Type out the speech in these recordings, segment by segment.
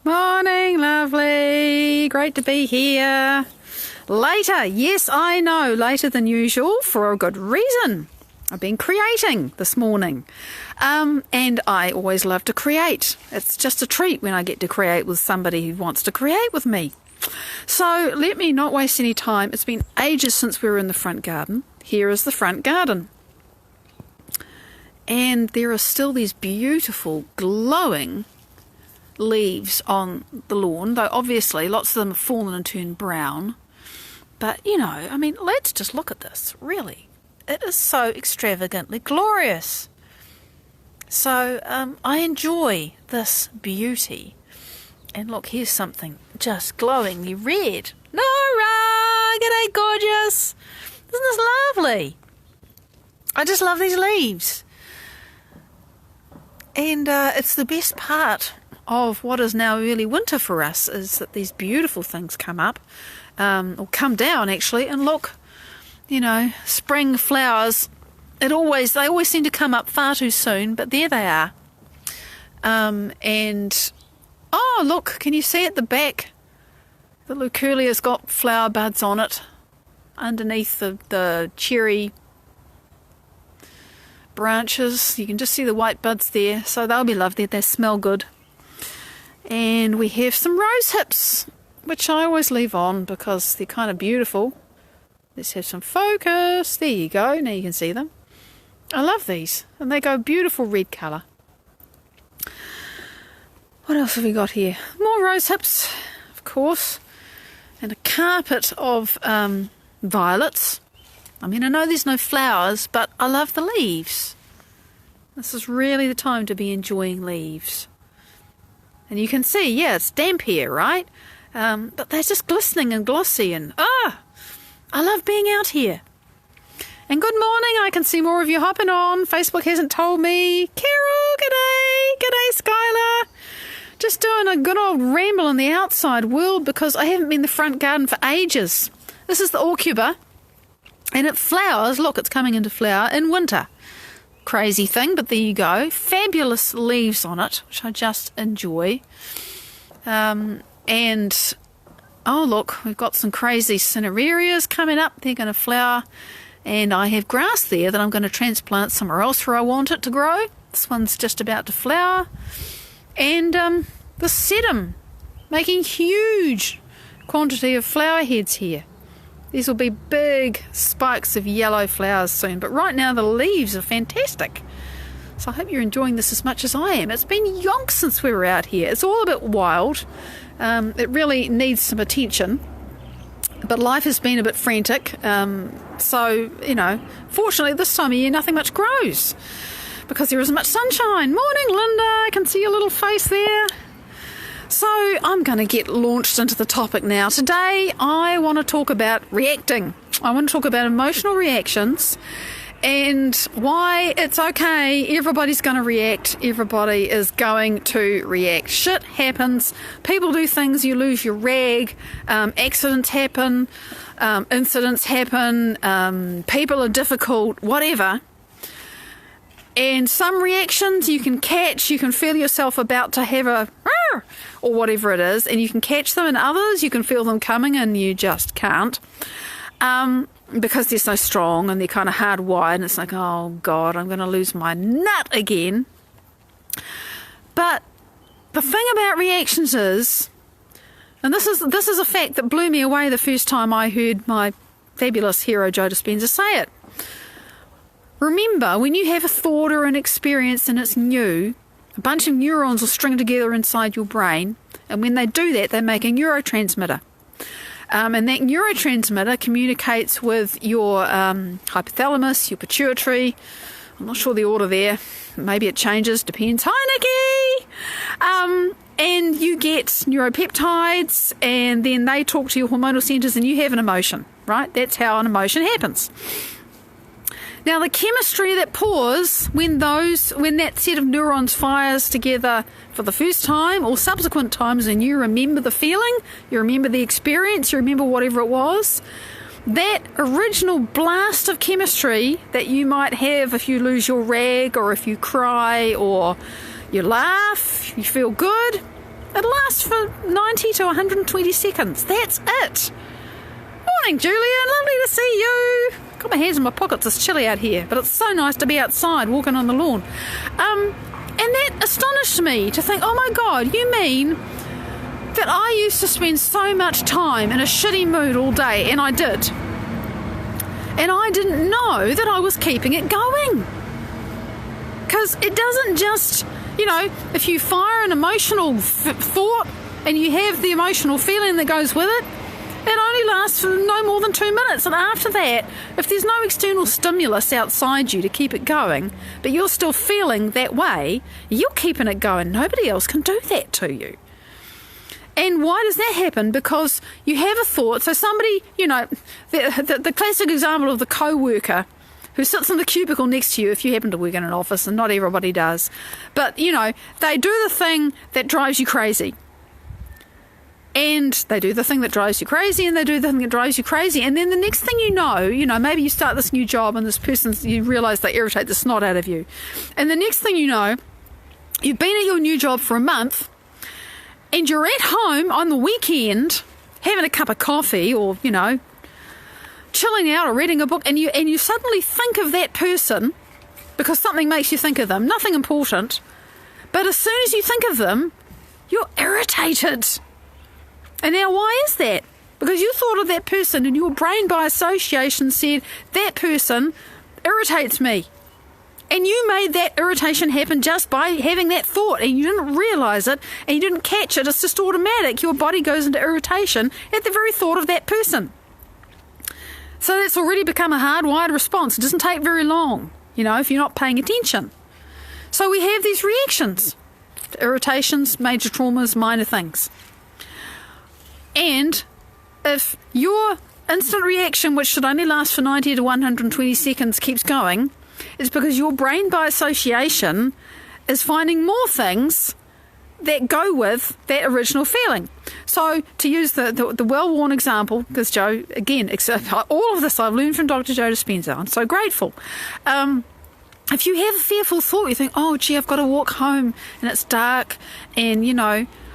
Morning, lovely. Great to be here. Later, yes, I know, later than usual for a good reason. I've been creating this morning, and I always love to create. It's just a treat when I get to create with somebody who wants to create with me. So let me not waste any time. It's been ages since we were in the front garden. Here is the front garden. And there are still these beautiful, glowing leaves on the lawn, though obviously lots of them have fallen and turned brown. But, let's just look at this, really. It is so extravagantly glorious. So I enjoy this beauty. And look, here's something just glowingly red. Nora! G'day, gorgeous! Isn't this lovely? I just love these leaves. And it's the best part of what is now early winter for us, is that these beautiful things come up, or come down actually, and look, spring flowers, they always seem to come up far too soon, but there they are. And oh look, can you see at the back, the Luculia's got flower buds on it, underneath the cherry branches. You can just see the white buds there, so they'll be lovely. They smell good. And we have some rose hips, which I always leave on because they're kind of beautiful. Let's have some focus. There you go. Now you can see them. I love these, and they go beautiful red colour. What else have we got here? More rose hips, of course, and a carpet of violets. I know there's no flowers, but I love the leaves. This is really the time to be enjoying leaves. And you can see, it's damp here, right? But they're just glistening and glossy, and I love being out here. And good morning, I can see more of you hopping on. Facebook hasn't told me. Carol, g'day. G'day, Skylar. Just doing a good old ramble in the outside world because I haven't been in the front garden for ages. This is the aucuba. And it flowers, look, it's coming into flower in winter. Crazy thing, but there you go. Fabulous leaves on it, which I just enjoy. And, oh look, we've got some crazy cinerarias coming up. They're going to flower. And I have grass there that I'm going to transplant somewhere else where I want it to grow. This one's just about to flower. And the sedum, making huge quantity of flower heads here. These will be big spikes of yellow flowers soon, but right now the leaves are fantastic. So I hope you're enjoying this as much as I am. It's been yonks since we were out here. It's all a bit wild. It really needs some attention, but life has been a bit frantic. So, fortunately this time of year nothing much grows because there isn't much sunshine. Morning, Linda. I can see your little face there. So I'm going to get launched into the topic now. Today I want to talk about reacting. I want to talk about emotional reactions and why it's okay. Everybody's going to react. Everybody is going to react. Shit happens. People do things. You lose your rag. Accidents happen. Incidents happen. People are difficult. Whatever. And some reactions you can catch. You can feel yourself about to have a or whatever it is, and you can catch them, and others you can feel them coming and you just can't, because they're so strong and they're kind of hardwired, and it's like, oh God, I'm going to lose my nut again. But the thing about reactions is, and this is a fact that blew me away the first time I heard my fabulous hero Joe Dispenza say it. Remember, when you have a thought or an experience and it's new, a bunch of neurons will string together inside your brain, and when they do that, they make a neurotransmitter. And that neurotransmitter communicates with your hypothalamus, your pituitary. I'm not sure the order there. Maybe it changes, depends. Hi, Nikki! And you get neuropeptides, and then they talk to your hormonal centres, and you have an emotion, right? That's how an emotion happens. Now, the chemistry that pours when that set of neurons fires together for the first time or subsequent times, and you remember the feeling, you remember the experience, you remember whatever it was, that original blast of chemistry that you might have if you lose your rag or if you cry or you laugh, you feel good, it lasts for 90 to 120 seconds. That's it. Morning, Julian. Lovely to see you. Got my hands in my pockets. It's chilly out here, but it's so nice to be outside walking on the lawn. And that astonished me to think, oh my God, you mean that I used to spend so much time in a shitty mood all day, and I did. And I didn't know that I was keeping it going. Because it doesn't just, if you fire an emotional thought and you have the emotional feeling that goes with it, it only lasts for no more than 2 minutes. And after that, if there's no external stimulus outside you to keep it going, but you're still feeling that way, you're keeping it going. Nobody else can do that to you. And why does that happen? Because you have a thought. So somebody, the classic example of the co-worker who sits in the cubicle next to you if you happen to work in an office, and not everybody does. But, they do the thing that drives you crazy. And they do the thing that drives you crazy, and they do the thing that drives you crazy. And then the next thing you know, maybe you start this new job and this person, you realise they irritate the snot out of you. And the next thing you know, you've been at your new job for a month, and you're at home on the weekend having a cup of coffee or, chilling out or reading a book, and you suddenly think of that person because something makes you think of them, nothing important. But as soon as you think of them, you're irritated. And now why is that? Because you thought of that person and your brain by association said, that person irritates me. And you made that irritation happen just by having that thought, and you didn't realise it, and you didn't catch it. It's just automatic. Your body goes into irritation at the very thought of that person. So that's already become a hardwired response. It doesn't take very long, if you're not paying attention. So we have these reactions. Irritations, major traumas, minor things. And if your instant reaction, which should only last for 90 to 120 seconds, keeps going, it's because your brain by association is finding more things that go with that original feeling. So to use the well-worn example, because Joe, again, all of this I've learned from Dr. Joe Dispenza. I'm so grateful. If you have a fearful thought, you think, oh, gee, I've got to walk home and it's dark and,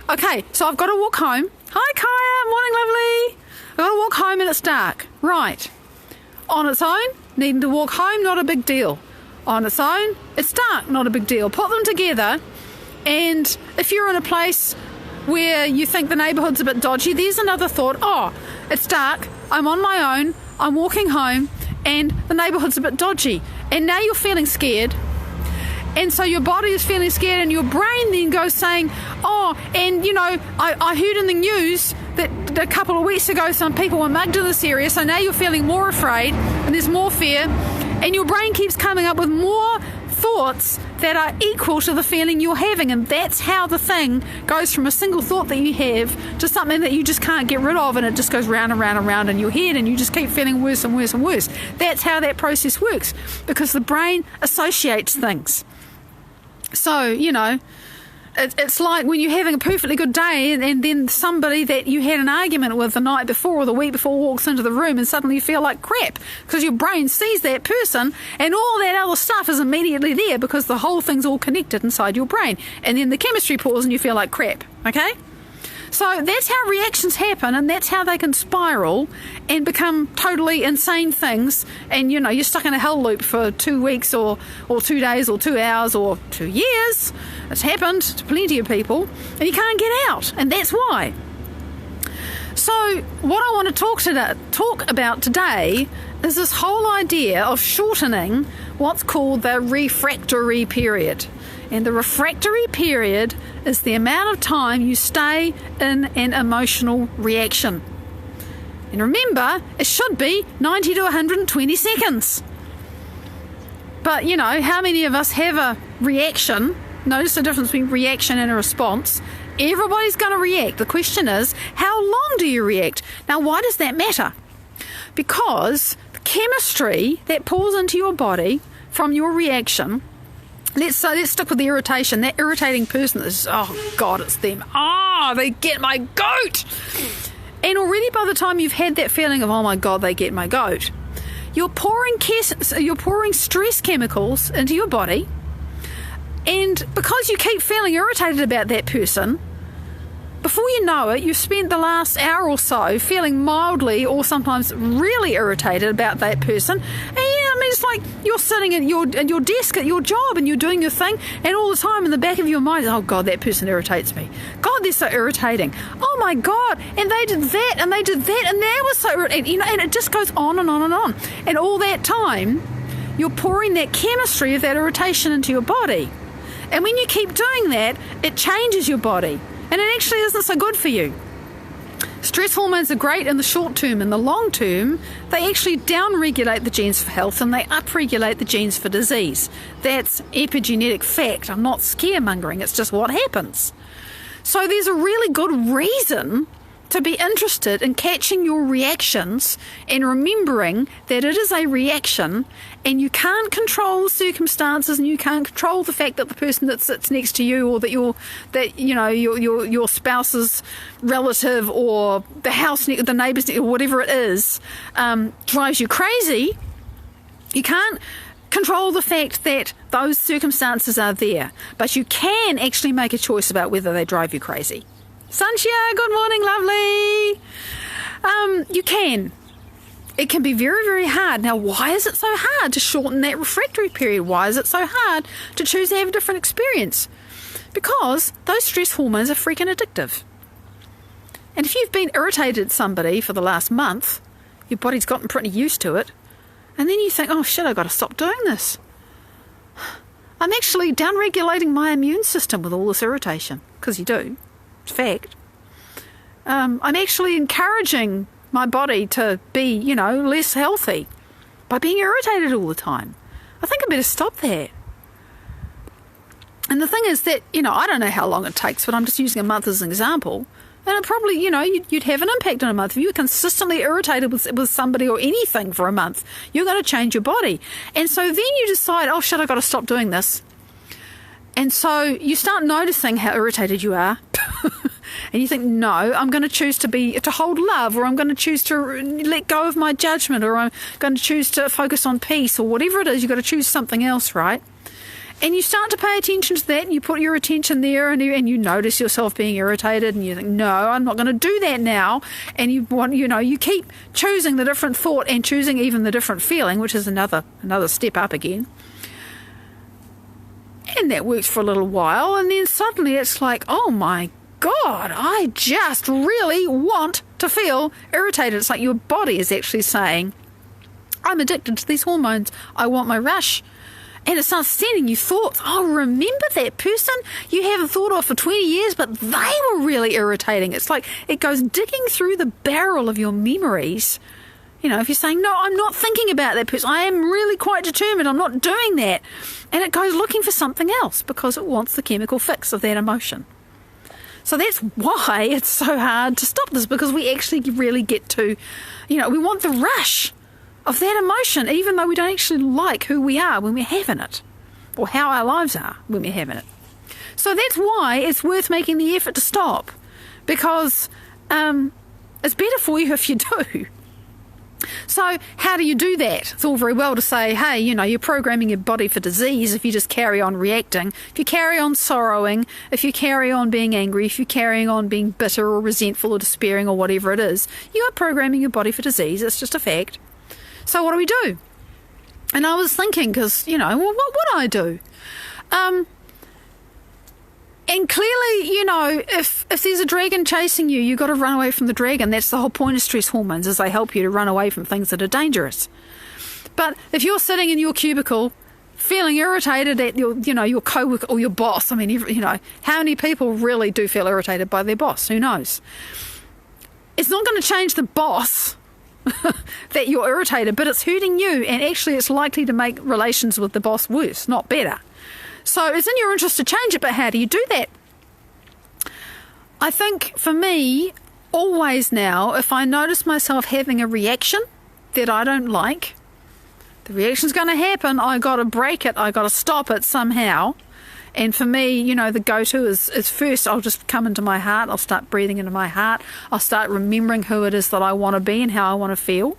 okay, so I've got to walk home. Hi, Kaya. Morning, lovely. I've got to walk home and it's dark. Right. On its own, needing to walk home, not a big deal. On its own, it's dark, not a big deal. Put them together, and if you're in a place where you think the neighbourhood's a bit dodgy, there's another thought, oh, it's dark, I'm on my own, I'm walking home, and the neighbourhood's a bit dodgy. And now you're feeling scared. And so your body is feeling scared, and your brain then goes saying, oh, and I heard in the news that a couple of weeks ago some people were mugged in this area, so now you're feeling more afraid and there's more fear, and your brain keeps coming up with more thoughts that are equal to the feeling you're having. And that's how the thing goes from a single thought that you have to something that you just can't get rid of, and it just goes round and round and round in your head, and you just keep feeling worse and worse and worse. That's how that process works, because the brain associates things. So, it's like when you're having a perfectly good day, and then somebody that you had an argument with the night before or the week before walks into the room, and suddenly you feel like crap because your brain sees that person and all that other stuff is immediately there because the whole thing's all connected inside your brain. And then the chemistry pours and you feel like crap, okay? So that's how reactions happen, and that's how they can spiral and become totally insane things. And, you're stuck in a hell loop for 2 weeks or 2 days or 2 hours or 2 years. It's happened to plenty of people, and you can't get out, and that's why. So what I want to talk about today is this whole idea of shortening what's called the refractory period. And the refractory period is the amount of time you stay in an emotional reaction. And remember, it should be 90 to 120 seconds. But, how many of us have a reaction? Notice the difference between reaction and a response. Everybody's going to react. The question is, how long do you react? Now, why does that matter? Because the chemistry that pours into your body from your reaction, let's stick with the irritation. That irritating person is, oh God, it's them. Oh, they get my goat. And already by the time you've had that feeling of, oh my God, they get my goat, you're pouring stress chemicals into your body. And because you keep feeling irritated about that person, before you know it, you've spent the last hour or so feeling mildly or sometimes really irritated about that person. And I mean, it's like you're sitting at your desk at your job and you're doing your thing, and all the time in the back of your mind, oh God, that person irritates me. God, they're so irritating. Oh my God, and they did that, and they did that, and that was so irritating. And it just goes on and on and on. And all that time, you're pouring that chemistry of that irritation into your body. And when you keep doing that, it changes your body. And it actually isn't so good for you. Stress hormones are great in the short term. In the long term, they actually down-regulate the genes for health and they up-regulate the genes for disease. That's epigenetic fact. I'm not scaremongering. It's just what happens. So there's a really good reason to be interested in catching your reactions and remembering that it is a reaction and you can't control circumstances and you can't control the fact that the person that sits next to you or that your spouse's relative or the house, the neighbours, or whatever it is, drives you crazy. You can't control the fact that those circumstances are there, but you can actually make a choice about whether they drive you crazy. Sanchia, good morning, lovely. You can. It can be very, very hard. Now, why is it so hard to shorten that refractory period? Why is it so hard to choose to have a different experience? Because those stress hormones are freaking addictive. And if you've been irritated at somebody for the last month, your body's gotten pretty used to it, and then you think, oh shit, I've got to stop doing this. I'm actually down-regulating my immune system with all this irritation, because you do. It's fact. I'm actually encouraging my body to be, less healthy by being irritated all the time. I think I better stop that. And the thing is that, I don't know how long it takes, but I'm just using a month as an example. And it probably, you'd have an impact on a month. If you're consistently irritated with somebody or anything for a month, you're going to change your body. And so then you decide, oh shit, I've got to stop doing this. And so you start noticing how irritated you are. And you think, no, I'm going to choose to hold love, or I'm going to choose to let go of my judgment, or I'm going to choose to focus on peace, or whatever it is. You've got to choose something else, right? And you start to pay attention to that, and you put your attention there, and you notice yourself being irritated, and you think, no, I'm not going to do that now. And you keep choosing the different thought and choosing even the different feeling, which is another step up again. And that works for a little while, and then suddenly it's like, oh my God, I just really want to feel irritated. It's like your body is actually saying, I'm addicted to these hormones. I want my rush. And it starts sending you thoughts. Oh, remember that person you haven't thought of for 20 years, but they were really irritating. It's like it goes digging through the barrel of your memories. If you're saying, no, I'm not thinking about that person. I am really quite determined. I'm not doing that. And it goes looking for something else because it wants the chemical fix of that emotion. So that's why it's so hard to stop this, because we actually really get to, we want the rush of that emotion, even though we don't actually like who we are when we're having it, or how our lives are when we're having it. So that's why it's worth making the effort to stop, because it's better for you if you do. So how do you do that? It's all very well to say, hey, you're programming your body for disease if you just carry on reacting, if you carry on sorrowing, if you carry on being angry, if you carry on being bitter or resentful or despairing or whatever it is. You are programming your body for disease. It's just a fact. So what do we do? And I was thinking, because, what would I do? And clearly, if there's a dragon chasing you, you've got to run away from the dragon. That's the whole point of stress hormones, is they help you to run away from things that are dangerous. But if you're sitting in your cubicle feeling irritated at your co-worker or your boss, how many people really do feel irritated by their boss? Who knows? It's not going to change the boss that you're irritated, but it's hurting you, and actually it's likely to make relations with the boss worse, not better. So it's in your interest to change it, but how do you do that? I think for me, always now, if I notice myself having a reaction that I don't like, the reaction's going to happen, I got to break it, I got to stop it somehow. And for me, the go-to is first I'll just come into my heart, I'll start breathing into my heart, I'll start remembering who it is that I want to be and how I want to feel.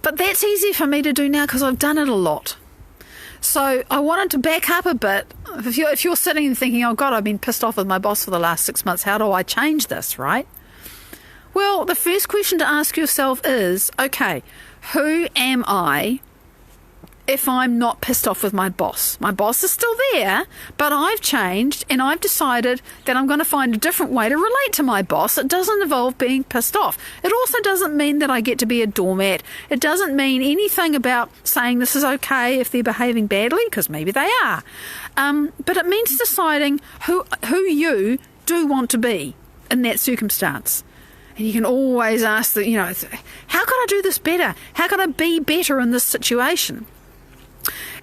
But that's easy for me to do now because I've done it a lot. So I wanted to back up a bit. If you're sitting and thinking, oh God, I've been pissed off with my boss for the last 6 months, how do I change this, right? Well, the first question to ask yourself is, okay, who am I if I'm not pissed off with my boss? My boss is still there, but I've changed and I've decided that I'm going to find a different way to relate to my boss. It doesn't involve being pissed off. It also doesn't mean that I get to be a doormat. It doesn't mean anything about saying this is okay if they're behaving badly, because maybe they are. But it means deciding who you do want to be in that circumstance. And you can always ask how can I do this better? How can I be better in this situation?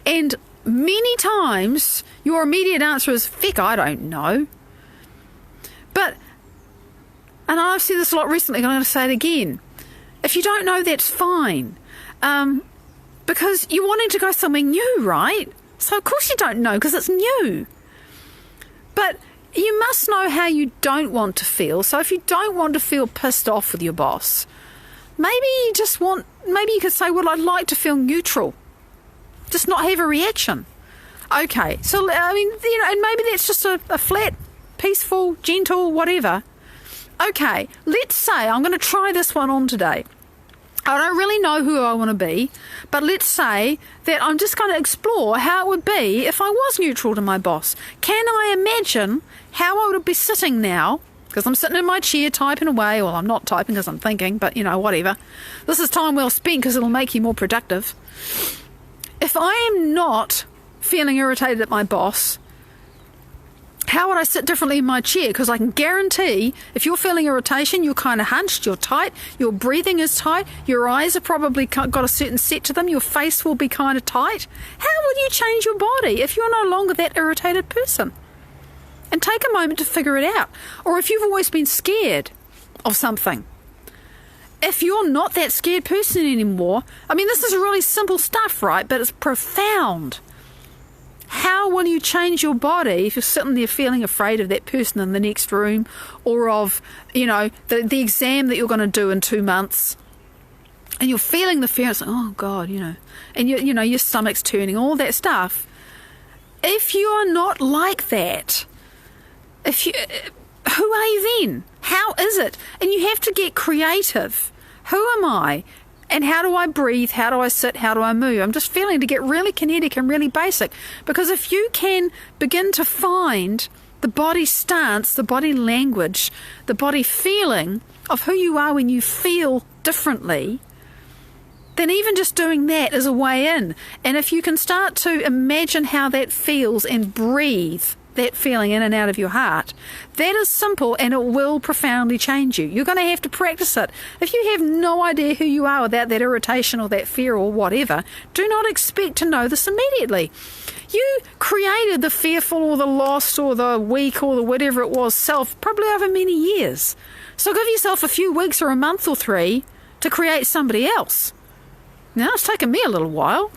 And many times your immediate answer is, feck, I don't know. And I've said this a lot recently, and I'm going to say it again. If you don't know, that's fine. Because you're wanting to go somewhere new, right? So of course you don't know, because it's new. But you must know how you don't want to feel. So if you don't want to feel pissed off with your boss, maybe you could say, well, I'd like to feel neutral. Just not have a reaction. Okay, so, and maybe that's just a flat, peaceful, gentle, whatever. Okay, let's say I'm going to try this one on today. I don't really know who I want to be, but let's say that I'm just going to explore how it would be if I was neutral to my boss. Can I imagine how I would be sitting now? Because I'm sitting in my chair typing away. Well, I'm not typing because I'm thinking, but, whatever. This is time well spent because it'll make you more productive. If I am not feeling irritated at my boss, how would I sit differently in my chair? Because I can guarantee if you're feeling irritation, you're kind of hunched, you're tight, your breathing is tight, your eyes have probably got a certain set to them, your face will be kind of tight. How would you change your body if you're no longer that irritated person? And take a moment to figure it out. Or if you've always been scared of something. If you're not that scared person anymore, this is really simple stuff, right? But it's profound. How will you change your body if you're sitting there feeling afraid of that person in the next room, or of, the exam that you're going to do in 2 months, and you're feeling the fear, it's like, oh God, and your stomach's turning, all that stuff. If you are not like that, who are you then? How is it? And you have to get creative. Who am I? And how do I breathe? How do I sit? How do I move? I'm just feeling to get really kinetic and really basic. Because if you can begin to find the body stance, the body language, the body feeling of who you are when you feel differently, then even just doing that is a way in. And if you can start to imagine how that feels and breathe that feeling in and out of your heart, that is simple and it will profoundly change you. You're going to have to practice it. If you have no idea who you are without that irritation or that fear or whatever, do not expect to know this immediately. You created the fearful or the lost or the weak or the whatever it was self probably over many years. So give yourself a few weeks or a month or 3 to create somebody else. Now, it's taken me a little while.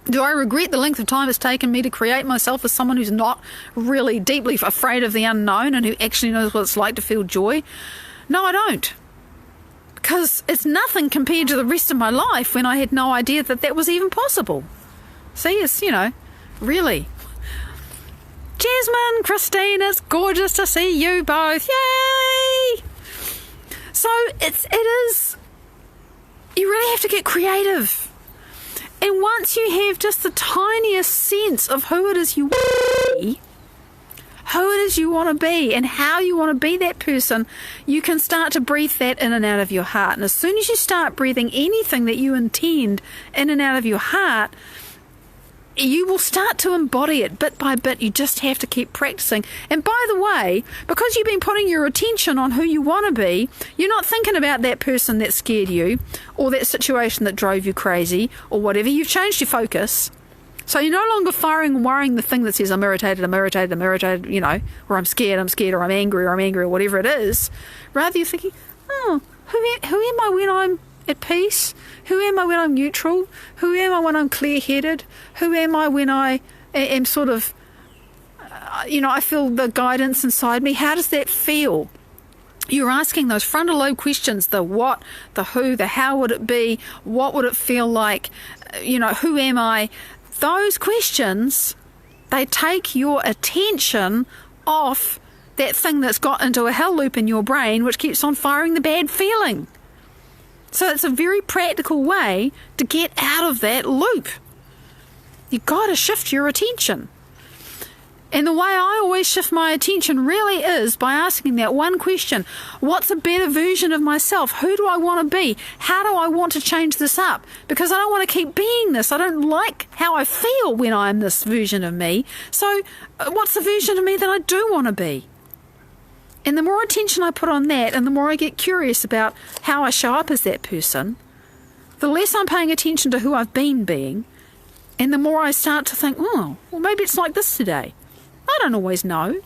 Do I regret the length of time it's taken me to create myself as someone who's not really deeply afraid of the unknown and who actually knows what it's like to feel joy? No, I don't. Because it's nothing compared to the rest of my life when I had no idea that that was even possible. See, it's, really. Jasmine, Christine, it's gorgeous to see you both. Yay! So it is, you really have to get creative. And once you have just the tiniest sense of who it is you want to be, and how you want to be that person, you can start to breathe that in and out of your heart. And as soon as you start breathing anything that you intend in and out of your heart, you will start to embody it bit by bit. You just have to keep practicing. And by the way, because you've been putting your attention on who you want to be, you're not thinking about that person that scared you or that situation that drove you crazy or whatever. You've changed your focus. So you're no longer firing and worrying the thing that says I'm irritated, or I'm scared, or I'm angry, or whatever it is. Rather, you're thinking, oh, who am I when I'm at peace? Who am I when I'm neutral? Who am I when I'm clear-headed? Who am I when I am sort of, I feel the guidance inside me? How does that feel? You're asking those frontal lobe questions, the what, the who, the how would it be, what would it feel like, who am I? those questions, they take your attention off that thing that's got into a hell loop in your brain which keeps on firing the bad feeling. So it's a very practical way to get out of that loop. You've got to shift your attention. And the way I always shift my attention really is by asking that one question: what's a better version of myself? Who do I want to be? How do I want to change this up? Because I don't want to keep being this. I don't like how I feel when I'm this version of me. So what's the version of me that I do want to be? And the more attention I put on that, and the more I get curious about how I show up as that person, the less I'm paying attention to who I've been being, and the more I start to think, oh, well, maybe it's like this today. I don't always know.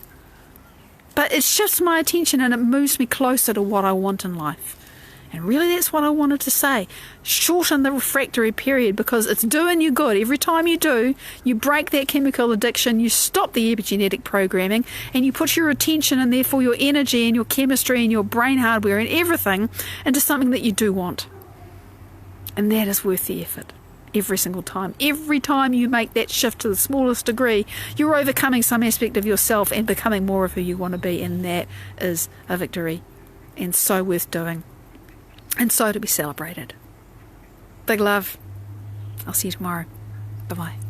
But it shifts my attention and it moves me closer to what I want in life. And really that's what I wanted to say. Shorten the refractory period, because it's doing you good. Every time you do, you break that chemical addiction, you stop the epigenetic programming, and you put your attention and therefore your energy and your chemistry and your brain hardware and everything into something that you do want. And that is worth the effort. Every single time. Every time you make that shift to the smallest degree, you're overcoming some aspect of yourself and becoming more of who you want to be, and that is a victory, and so worth doing, and so to be celebrated. Big love. I'll see you tomorrow. Bye-bye.